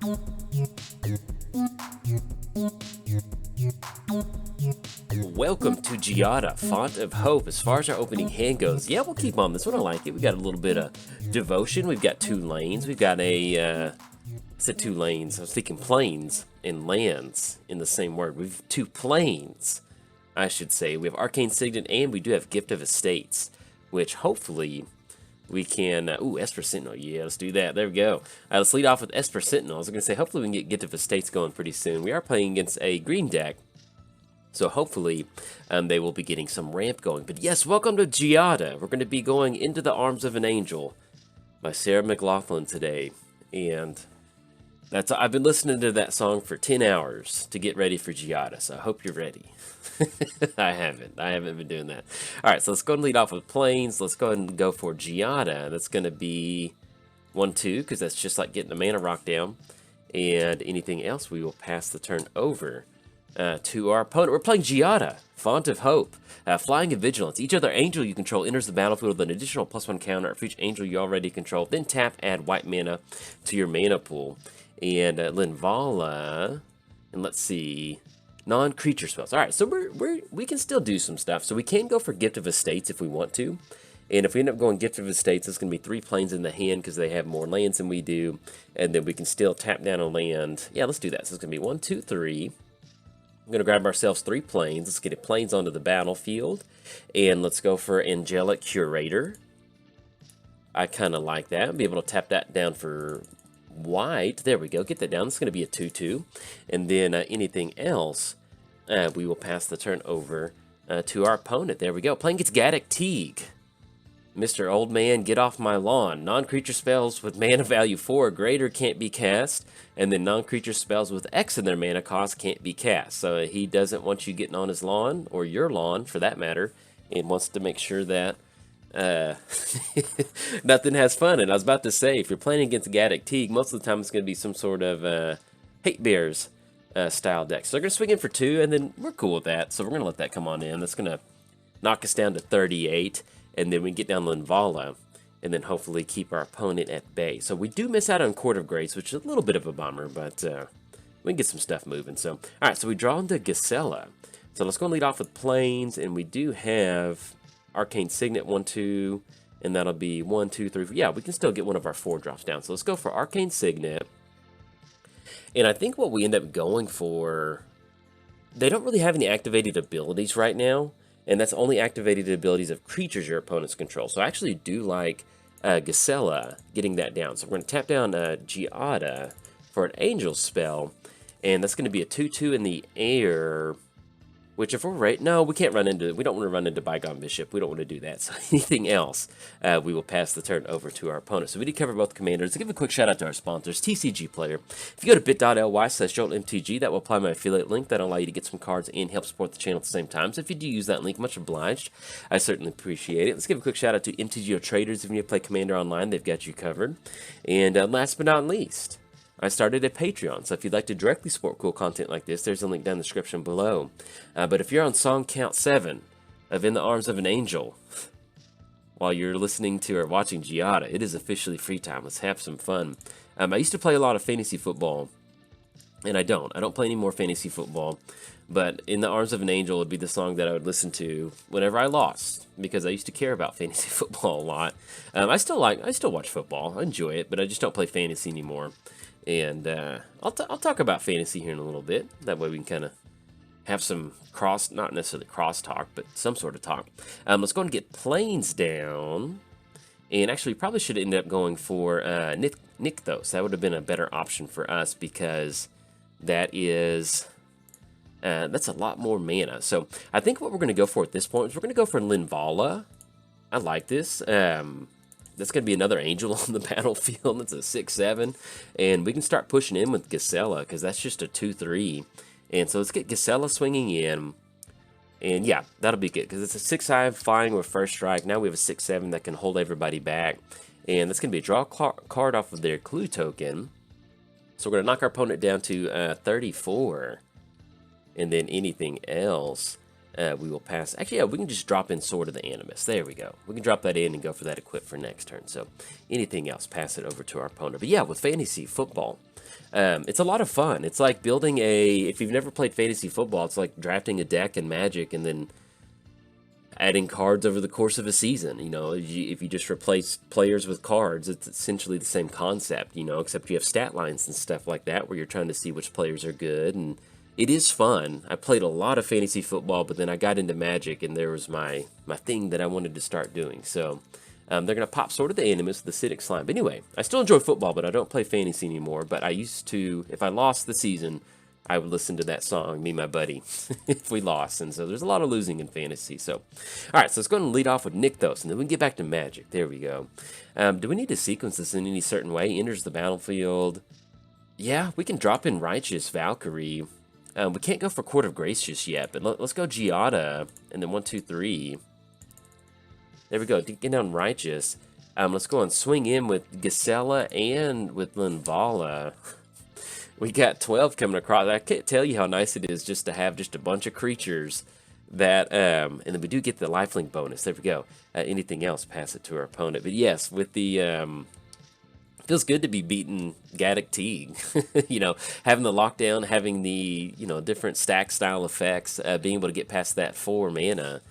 Welcome to Giada, Font of Hope. As far as our opening hand goes, yeah, we'll keep on this one. I like it. We got a little bit of devotion. We've got 2 lanes. We've got I said 2 lanes. I was thinking planes and lands in the same word. We've 2 planes, I should say. We have Arcane Signet, and we do have Gift of Estates, which hopefully we can... ooh, Esper Sentinel. Yeah, let's do that. There we go. Let's lead off with Esper Sentinel. I was going to say, hopefully we can get Gift of Estates going pretty soon. We are playing against a green deck, so hopefully they will be getting some ramp going. But yes, welcome to Giada. We're going to be going Into the Arms of an Angel by Sarah McLachlan today. And that's I've been listening to that song for 10 hours to get ready for Giada, so I hope you're ready. I haven't been doing that. All right, so let's go and lead off with Plains. Let's go ahead and go for Giada. That's going to be 1-2, because that's just like getting the mana rock down. And anything else, we will pass the turn over to our opponent. We're playing Giada, Font of Hope. Flying and Vigilance. Each other angel you control enters the battlefield with an additional +1 counter for each angel you already control. Then tap, add white mana to your mana pool. And Linvala, and let's see, non-creature spells. All right, so we can still do some stuff. So we can go for Gift of Estates if we want to. And if we end up going Gift of Estates, it's going to be 3 planes in the hand because they have more lands than we do. And then we can still tap down a land. Yeah, let's do that. So it's going to be 1, 2, 3. I'm going to grab ourselves 3 planes. Let's get it planes onto the battlefield. And let's go for Angelic Curator. I kind of like that. I'll be able to tap that down for white. There we go. Get that down. It's going to be a 2-2. And then anything else, we will pass the turn over to our opponent. There we go. Playing gets Gaddock Teeg. Mr. Old Man, get off my lawn. Non-creature spells with mana value 4 or greater can't be cast, and then non-creature spells with X in their mana cost can't be cast. So he doesn't want you getting on his lawn, or your lawn for that matter, and wants to make sure that nothing has fun. And I was about to say, if you're playing against Gaddock Teeg, most of the time it's going to be some sort of Hate Bears style deck. So they're going to swing in for 2, and then we're cool with that. So we're going to let that come on in. That's going to knock us down to 38. And then we get down Linvala, and then hopefully keep our opponent at bay. So we do miss out on Court of Grace, which is a little bit of a bummer, but we can get some stuff moving. So, all right, so we draw into Gisela. So let's go and lead off with Plains, and we do have Arcane Signet 1, 2, and that'll be 1, 2, 3. Yeah, we can still get one of our 4 drops down. So let's go for Arcane Signet. And I think what we end up going for, they don't really have any activated abilities right now. And that's only activated abilities of creatures your opponents control. So I actually do like Gisela getting that down. So we're going to tap down Giada for an angel spell. And that's going to be a 2-2 in the air. Which if we're right... No, we can't run into... We don't want to run into Bygone Bishop. We don't want to do that. So anything else, we will pass the turn over to our opponent. So we did cover both commanders. To give a quick shout out to our sponsors, TCG Player. If you go to bit.ly/JoltMTG, that will apply my affiliate link. That'll allow you to get some cards and help support the channel at the same time. So if you do use that link, much obliged. I certainly appreciate it. Let's give a quick shout out to MTGOTraders. If you need to play Commander online, they've got you covered. And last but not least, I started a Patreon, so if you'd like to directly support cool content like this, there's a link down in the description below. But if you're on song count 7 of In the Arms of an Angel, while you're listening to or watching Giada, it is officially free time. Let's have some fun. I used to play a lot of fantasy football, and I don't play any more fantasy football, but In the Arms of an Angel would be the song that I would listen to whenever I lost, because I used to care about fantasy football a lot. I still watch football. I enjoy it, but I just don't play fantasy anymore. And I'll talk about fantasy here in a little bit. That way we can kind of have some not necessarily cross talk, but some sort of talk. Let's go and get Plains down. And actually, probably should end up going for Nykthos. That would have been a better option for us because that is... that's a lot more mana. So I think what we're going to go for at this point is we're going to go for Linvala. I like this. That's going to be another angel on the battlefield. That's a 6-7. And we can start pushing in with Gisela because that's just a 2-3. And so let's get Gisela swinging in. And yeah, that'll be good because it's a 6-5 flying with first strike. Now we have a 6-7 that can hold everybody back. And that's going to be a draw card off of their clue token. So we're going to knock our opponent down to 34. And then anything else... we will pass. Actually, yeah, we can just drop in Sword of the Animus. There we go. We can drop that in and go for that equip for next turn. So anything else, pass it over to our opponent. But yeah, with fantasy football, It's a lot of fun. It's like building if you've never played fantasy football, it's like drafting a deck in Magic and then adding cards over the course of a season. You know, if you just replace players with cards, it's essentially the same concept, you know, except you have stat lines and stuff like that where you're trying to see which players are good, and it is fun. I played a lot of fantasy football, but then I got into Magic, and there was my thing that I wanted to start doing. So they're going to pop Sword of the Animus, the Acidic Slime. But anyway, I still enjoy football, but I don't play fantasy anymore. But I used to, if I lost the season, I would listen to that song, me and my buddy, if we lost. And so there's a lot of losing in fantasy. So, all right, so let's go and lead off with Nykthos, and then we can get back to Magic. There we go. Do we need to sequence this in any certain way? Enters the battlefield. Yeah, we can drop in Righteous Valkyrie. We can't go for Court of Grace just yet, but let's go Giada, and then 1, 2, 3. There we go, get down Righteous. Let's go and swing in with Gisela and with Linvala. We got 12 coming across. I can't tell you how nice it is just to have just a bunch of creatures that, and then we do get the lifelink bonus. There we go. Anything else, pass it to our opponent. But yes, with the, feels good to be beating Gaddock Teeg. You know, having the lockdown, having the, you know, different stack style effects, being able to get past that 4 mana.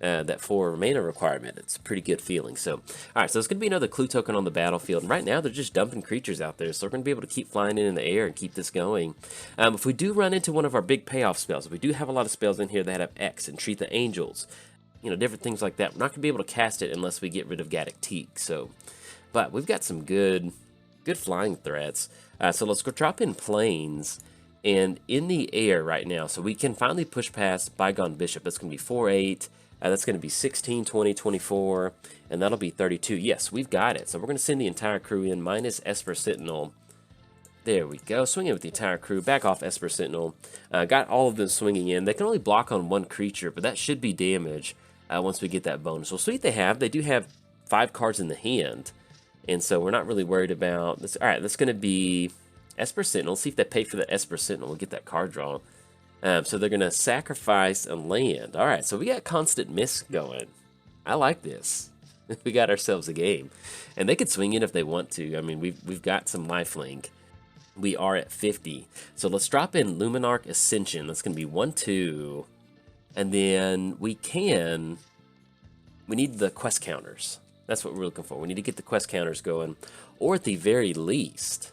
That 4 mana requirement. It's a pretty good feeling. So, all right, so it's going to be another clue token on the battlefield. And right now, they're just dumping creatures out there. So we're going to be able to keep flying in the air and keep this going. If we do run into one of our big payoff spells, if we do have a lot of spells in here that have X and treat the angels, you know, different things like that, we're not going to be able to cast it unless we get rid of Gaddock Teeg. So, but we've got some good flying threats. So let's go drop in planes and in the air right now. So we can finally push past Bygone Bishop. That's going to be 4-8. That's going to be 16, 20, 24, and that'll be 32. Yes, we've got it. So we're going to send the entire crew in, minus Esper Sentinel. There we go. Swinging with the entire crew. Back off Esper Sentinel. Got all of them swinging in. They can only block on 1 creature, but that should be damage once we get that bonus. Well, sweet they have. They do have 5 cards in the hand, and so we're not really worried about this. All right, that's going to be Esper Sentinel. Let's see if they pay for the Esper Sentinel. We'll get that card draw. So they're going to sacrifice a land. All right, so we got Constant Miss going. I like this. We got ourselves a game. And they could swing in if they want to. I mean, we've got some lifelink. We are at 50. So let's drop in Luminarch Ascension. That's going to be 1, 2. And then we need the quest counters. That's what we're looking for. We need to get the quest counters going. Or at the very least,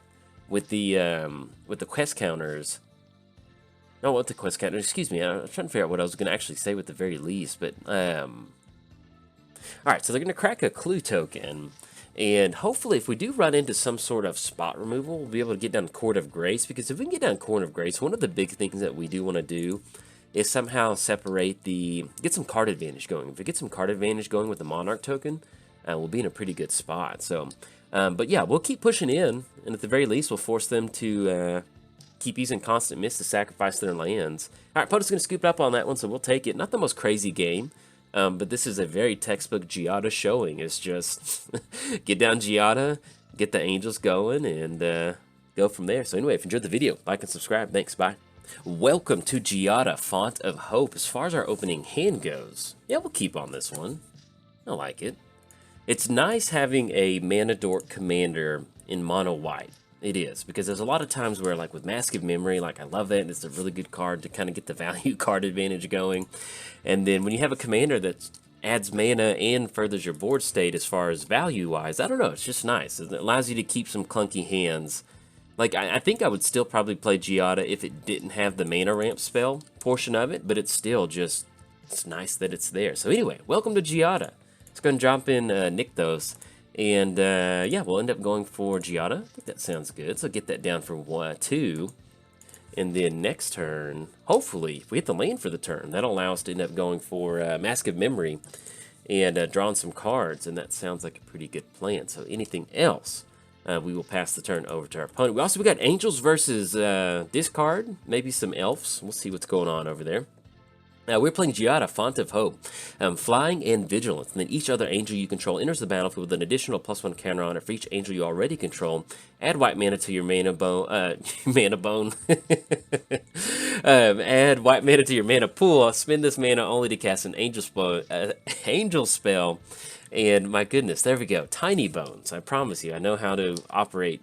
with the quest counters... No, what the quest counter? Excuse me. I was trying to figure out what I was going to actually say with the very least, but all right. So they're going to crack a clue token, and hopefully, if we do run into some sort of spot removal, we'll be able to get down Court of Grace. Because if we can get down Court of Grace, one of the big things that we do want to do is somehow separate get some card advantage going. If we get some card advantage going with the Monarch token, we'll be in a pretty good spot. So, but yeah, we'll keep pushing in, and at the very least, we'll force them to. Keep using Constant Miss to sacrifice their lands. All right, opponent's going to scoop up on that one, so we'll take it. Not the most crazy game, but this is a very textbook Giada showing. It's just get down Giada, get the angels going, and go from there. So anyway, if you enjoyed the video, like and subscribe. Thanks, bye. Welcome to Giada, Font of Hope. As far as our opening hand goes, yeah, we'll keep on this one. I like it. It's nice having a Mana Dork commander in mono white. It is, because there's a lot of times where, like with Mask of Memory, like I love that, it's a really good card to kind of get the value card advantage going. And then when you have a commander that adds mana and furthers your board state as far as value-wise, I don't know, it's just nice. It allows you to keep some clunky hands. Like, I think I would still probably play Giada if it didn't have the mana ramp spell portion of it, but it's still just, it's nice that it's there. So anyway, welcome to Giada. Let's go and jump in Nykthos. And, yeah, we'll end up going for Giada. I think that sounds good. So get that down for 1, 2. And then next turn, hopefully, if we hit the land for the turn, that'll allow us to end up going for Mask of Memory and drawing some cards. And that sounds like a pretty good plan. So anything else, we will pass the turn over to our opponent. We got Angels versus discard, maybe some Elves. We'll see what's going on over there. We're playing Giada, Font of Hope, Flying and Vigilance, and then each other angel you control enters the battlefield with an additional +1 counter on it for each angel you already control. Add white mana to your mana bone, add white mana to your mana pool. Spend this mana only to cast an angel spell, and my goodness, there we go. Tiny Bones. I promise you, I know how to operate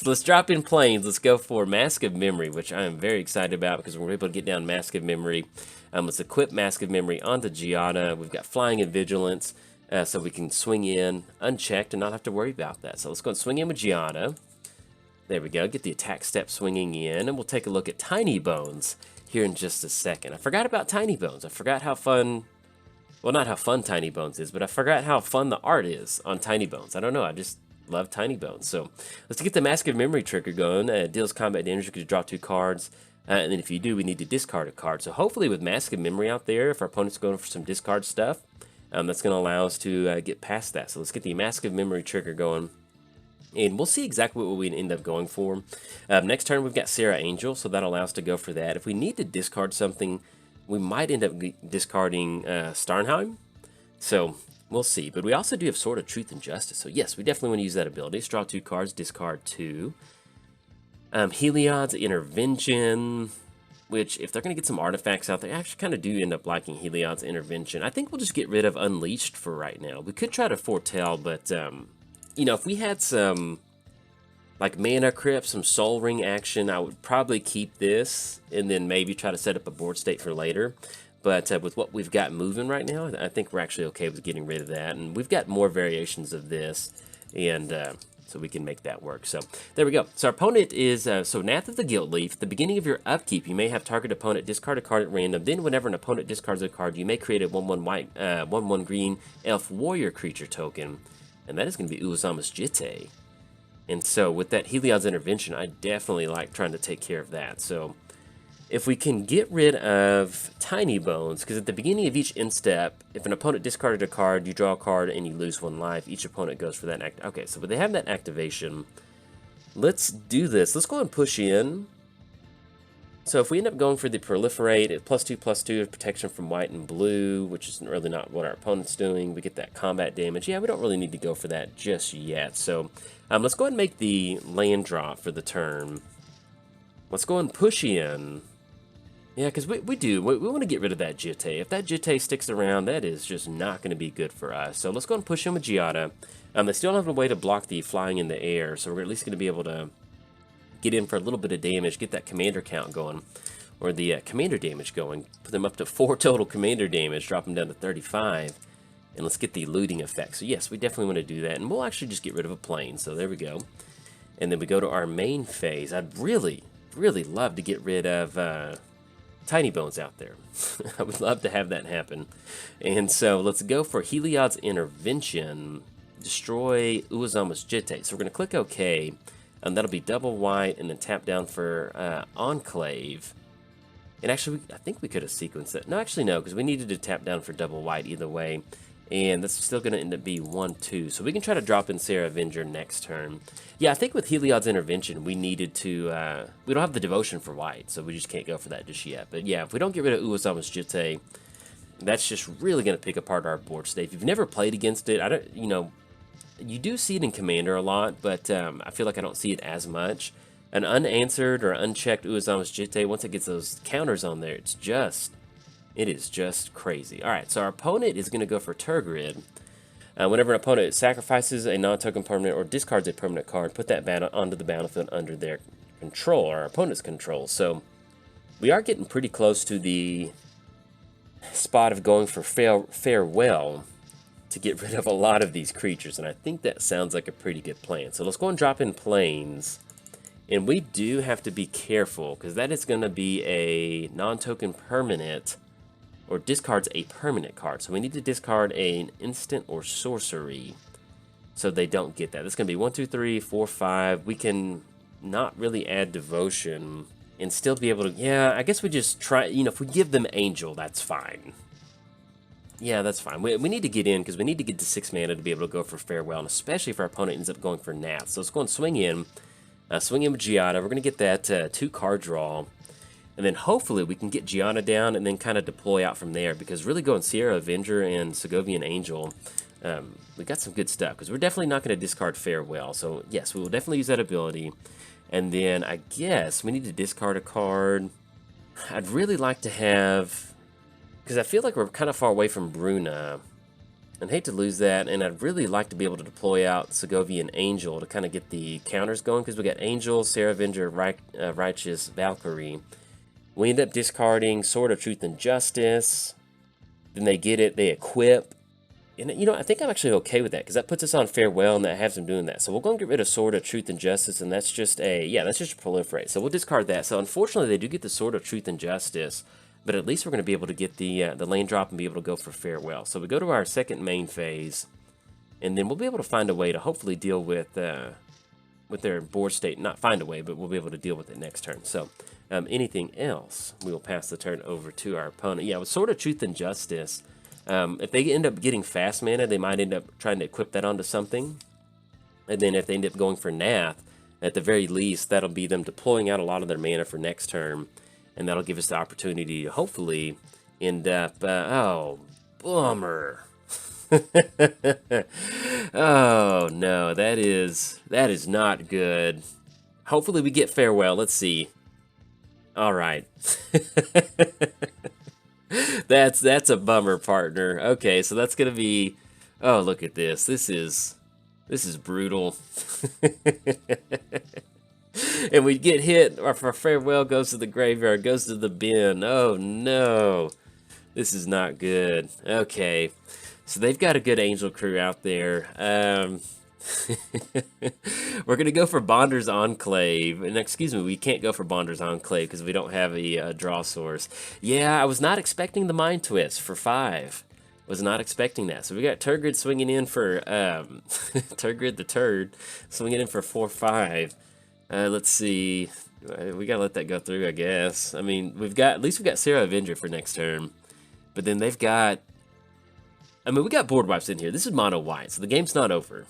So let's drop in planes. Let's go for Mask of Memory, which I am very excited about because we're able to get down Mask of Memory. Let's equip Mask of Memory onto Giada. We've got Flying and Vigilance, so we can swing in unchecked and not have to worry about that. So let's go and swing in with Giada. There we go. Get the attack step swinging in, and we'll take a look at Tiny Bones here in just a second. I forgot about Tiny Bones. I forgot how fun... Well, not how fun Tiny Bones is, but I forgot how fun the art is on Tiny Bones. I don't know. I just love Tiny Bones. So let's get the Mask of Memory trigger going. Deals combat damage. You can draw 2 cards. And then if you do, we need to discard a card. So hopefully with Mask of Memory out there, if our opponent's going for some discard stuff, that's going to allow us to get past that. So let's get the Mask of Memory trigger going. And we'll see exactly what we end up going for. Next turn, we've got Sarah Angel, so that allows us to go for that. If we need to discard something, we might end up discarding Starnheim. So we'll see. But we also do have Sword of Truth and Justice. So yes, we definitely want to use that ability. Let's draw 2 cards, discard 2. Heliod's Intervention, which if they're going to get some artifacts out there, I actually kind of do end up liking Heliod's Intervention. I think we'll just get rid of Unleashed for right now. We could try to foretell, but... you know, if we had some, like, Mana Crypt, some Soul Ring action, I would probably keep this and then maybe try to set up a board state for later. But with what we've got moving right now, I think we're actually okay with getting rid of that. And we've got more variations of this, and so we can make that work. So there we go. So our opponent is, so Nath of the Gilt-Leaf. At the beginning of your upkeep, you may have target opponent discard a card at random. Then whenever an opponent discards a card, you may create a 1/1 white, 1/1 green elf warrior creature token. And that is going to be Uzama's Jitte. And so with that Heliod's Intervention, I definitely like trying to take care of that. So if we can get rid of Tiny Bones, because at the beginning of each end step, if an opponent discarded a card, you draw a card and you lose 1 life. Each opponent goes for that. Okay, so they have that activation. Let's do this. Let's go ahead and push in. So if we end up going for the Proliferate, at +2/+2 protection from white and blue, which is really not what our opponent's doing, we get that combat damage. Yeah, we don't really need to go for that just yet. So let's go ahead and make the land drop for the turn. Let's go ahead and push in. Yeah, because we want to get rid of that Jitte. If that Jitte sticks around, that is just not going to be good for us. So let's go ahead and push in with Giada. They still don't have a way to block the flying in the air, so we're at least going to be able to get in for a little bit of damage, get that commander count going, or the commander damage going, put them up to 4 total commander damage, drop them down to 35, and let's get the looting effect. So yes, we definitely want to do that, and we'll actually just get rid of a plane, so there we go. And then we go to our main phase. I'd really, really love to get rid of Tiny Bones out there. I would love to have that happen. And so let's go for Heliod's Intervention, destroy Uzama's Jitte. So we're going to click OK. And that'll be double white, and then tap down for Enclave. And actually, I think we could have sequenced it. No, actually, no, because we needed to tap down for double white either way. And that's still going to end up being 1/2. So we can try to drop in Sarah Avenger next turn. Yeah, I think with Heliod's Intervention, we needed to... we don't have the Devotion for white, so we just can't go for that just yet. But yeah, if we don't get rid of Uzama's Jitte, that's just really going to pick apart our board state. If you've never played against it, I don't, you know... You do see it in Commander a lot, but I feel like I don't see it as much. An unanswered or unchecked Uzama's Jitte, once it gets those counters on there, it is just crazy. Alright, so our opponent is going to go for Tergrid. Whenever an opponent sacrifices a non-token permanent or discards a permanent card, put that onto the battlefield under their control, or our opponent's control. So we are getting pretty close to the spot of going for Farewell, to get rid of a lot of these creatures, and I think that sounds like a pretty good plan. So let's go and drop in planes, and we do have to be careful, because that is going to be a non-token permanent, or discards a permanent card. So we need to discard an instant or sorcery, so they don't get that. That's going to be 1, 2, 3, 4, 5. We can not really add Devotion, and still be able to, yeah, I guess we just try, you know, if we give them Angel, that's fine. Yeah, that's fine. We need to get in, because we need to get to 6 mana to be able to go for Farewell, and especially if our opponent ends up going for Nath. So let's go and swing in with Giada. We're going to get that 2-card draw, and then hopefully we can get Giada down and then kind of deploy out from there, because really going Sierra Avenger and Segovian Angel, we got some good stuff, because we're definitely not going to discard Farewell. So yes, we will definitely use that ability, and then I guess we need to discard a card. I'd really like to have... because I feel like we're kind of far away from Bruna. I'd hate to lose that, and I'd really like to be able to deploy out Segovian Angel to kind of get the counters going, because we got Angel, Sarah Avenger, Righteous, Valkyrie. We end up discarding Sword of Truth and Justice. Then they get it, they equip. And, you know, I think I'm actually okay with that, because that puts us on Farewell, and that has them doing that. So we'll go and get rid of Sword of Truth and Justice, and that's just a, yeah, that's just a proliferate. So we'll discard that. So unfortunately, they do get the Sword of Truth and Justice, but at least we're going to be able to get the lane drop and be able to go for Farewell. So we go to our second main phase, and then we'll be able to find a way to hopefully deal with their board state. Not find a way, but we'll be able to deal with it next turn. So anything else, we will pass the turn over to our opponent. Yeah, with Sword of Truth and Justice, if they end up getting fast mana, they might end up trying to equip that onto something. And then if they end up going for Nath, at the very least, that'll be them deploying out a lot of their mana for next turn. And that'll give us the opportunity to hopefully end up... oh, bummer. Oh, no, that is not good. Hopefully we get Farewell. Let's see. All right. That's a bummer, partner. Okay, so that's gonna be. Oh, look at this. This is brutal. And we get hit. Our Farewell goes to the graveyard. Goes to the bin. Oh no, this is not good. Okay, so they've got a good Angel crew out there. We're going to go for Bonder's Enclave. And excuse me, we can't go for Bonder's Enclave because we don't have a draw source. Yeah, I was not expecting the Mind Twist for 5. Was not expecting that. So we got Turgid swinging in for... Turgid the Turd swinging in for 4/5. Let's see. We got to let that go through, I guess. I mean, at least we've got Sarah Avenger for next turn. But then they've got... I mean, we got board wipes in here. This is mono white, so the game's not over.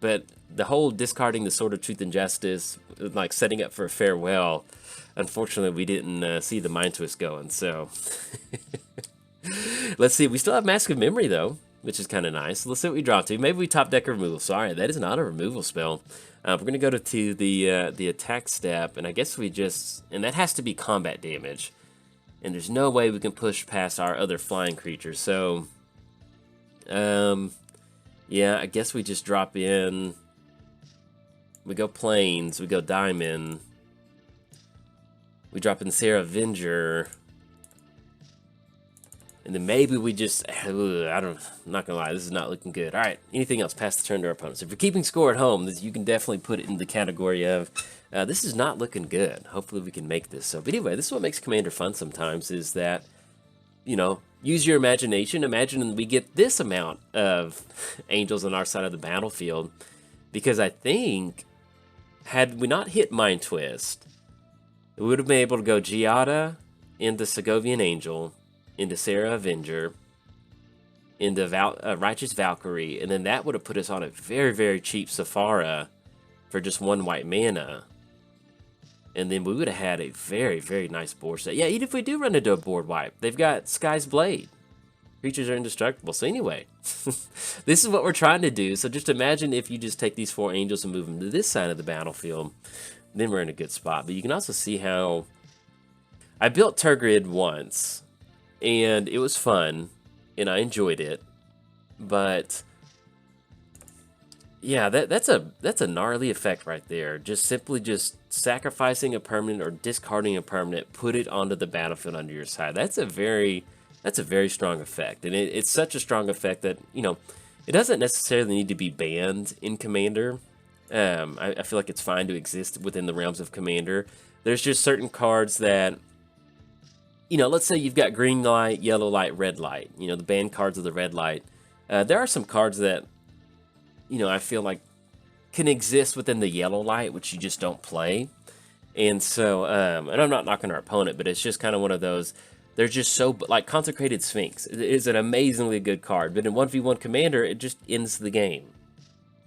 But the whole discarding the Sword of Truth and Justice, like setting up for a Farewell, unfortunately we didn't see the Mind Twist going, so... Let's see, we still have Mask of Memory though, which is kind of nice. Let's see what we draw to. Maybe we top deck a removal. Sorry, that is not a removal spell. We're going to go to the attack step, and I guess we just... And that has to be combat damage. And there's no way we can push past our other flying creatures, so... yeah, I guess we just drop in. We go Plains, we go Diamond. We drop in Sarah Avenger. And then maybe we just, I'm not gonna lie, this is not looking good. All right, anything else? Pass the turn to our opponents. If you're keeping score at home, you can definitely put it in the category of, this is not looking good. Hopefully we can make this. So, but anyway, this is what makes Commander fun sometimes, is that, you know, use your imagination. Imagine we get this amount of angels on our side of the battlefield. Because I think, had we not hit Mind Twist, we would have been able to go Giada into Segovian Angel, into Sarah Avenger, into Righteous Valkyrie, and then that would have put us on a very, very cheap Safara for just 1 white mana. And then we would have had a very, very nice board set. Yeah, even if we do run into a board wipe, they've got Sky's Blade. Creatures are indestructible. So anyway, this is what we're trying to do. So just imagine if you just take these 4 angels and move them to this side of the battlefield, then we're in a good spot. But you can also see how I built Turgid once, and it was fun, and I enjoyed it. But yeah, that's a gnarly effect right there. Just simply just sacrificing a permanent or discarding a permanent, put it onto the battlefield under your side. That's a very strong effect, and it's such a strong effect that, you know, it doesn't necessarily need to be banned in Commander. I feel like it's fine to exist within the realms of Commander. There's just certain cards that, you know, let's say you've got green light, yellow light, red light. You know, the banned cards of the red light. There are some cards that, you know, I feel like can exist within the yellow light, which you just don't play. And so, and I'm not knocking our opponent, but it's just kind of one of those. They're just so, like, Consecrated Sphinx is an amazingly good card, but in 1v1 Commander, it just ends the game.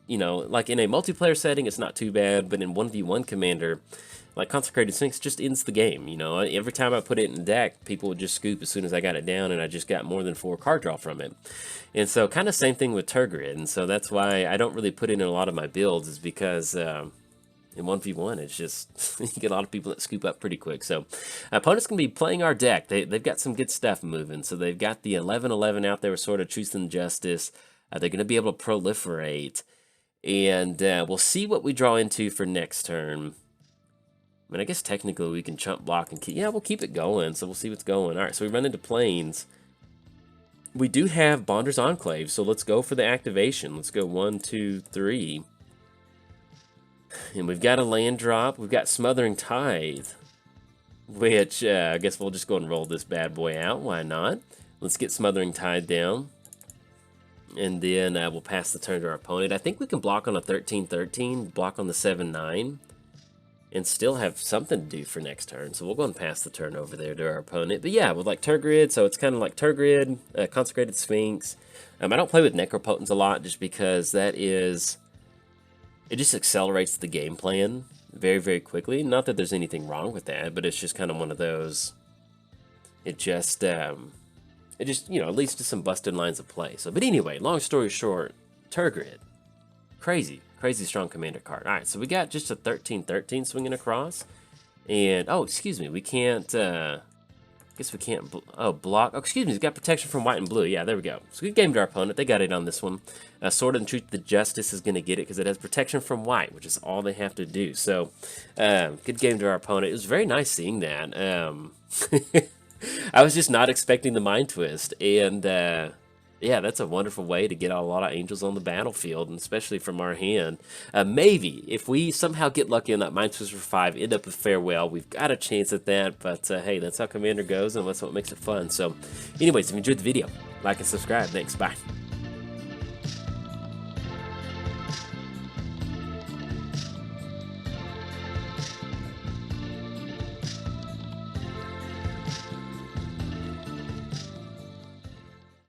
You know, like in a multiplayer setting, it's not too bad, but in 1v1 Commander, like Consecrated Sphinx just ends the game. You know, every time I put it in the deck, people would just scoop as soon as I got it down, and I just got more than 4 card draw from it. And so, kind of same thing with Turgid, and so that's why I don't really put it in a lot of my builds, is because, in 1v1, it's just, you get a lot of people that scoop up pretty quick. So, opponent's going to be playing our deck. They've got some good stuff moving. So, they've got the 11-11 out there with sort of Truth and Justice. They're going to be able to proliferate. And we'll see what we draw into for next turn. I mean, I guess technically we can chump block and keep... Yeah, we'll keep it going, so we'll see what's going. All right, so we run into Plains. We do have Bonder's Enclave, so let's go for the activation. Let's go 1, 2, 3. And we've got a land drop. We've got Smothering Tithe, which I guess we'll just go and roll this bad boy out. Why not? Let's get Smothering Tithe down. And then we'll pass the turn to our opponent. I think we can block on a 13-13, block on the 7-9. And still have something to do for next turn. So we'll go and pass the turn over there to our opponent. But yeah, with like Tergrid, so it's kind of like Tergrid, Consecrated Sphinx. I don't play with Necropotence a lot just because that is... It just accelerates the game plan very, very quickly. Not that there's anything wrong with that, but it's just kind of one of those... It just, you know, it leads to some busted lines of play. So, but anyway, long story short, Tergrid. Crazy strong commander card. All right, so we got just a 13-13 swinging across. And, oh, excuse me, we can't, I guess we can't, block. Oh, excuse me, he's got protection from white and blue. Yeah, there we go. So good game to our opponent. They got it on this one. Sword and Truth, the Justice is going to get it because it has protection from white, which is all they have to do. So, good game to our opponent. It was very nice seeing that. I was just not expecting the Mind Twist, and, yeah, that's a wonderful way to get a lot of angels on the battlefield, and especially from our hand. Maybe, if we somehow get lucky on that Mind Twist for 5, end up with Farewell, we've got a chance at that, but hey, that's how Commander goes, and that's what makes it fun. So, anyways, if you enjoyed the video, like and subscribe. Thanks, bye.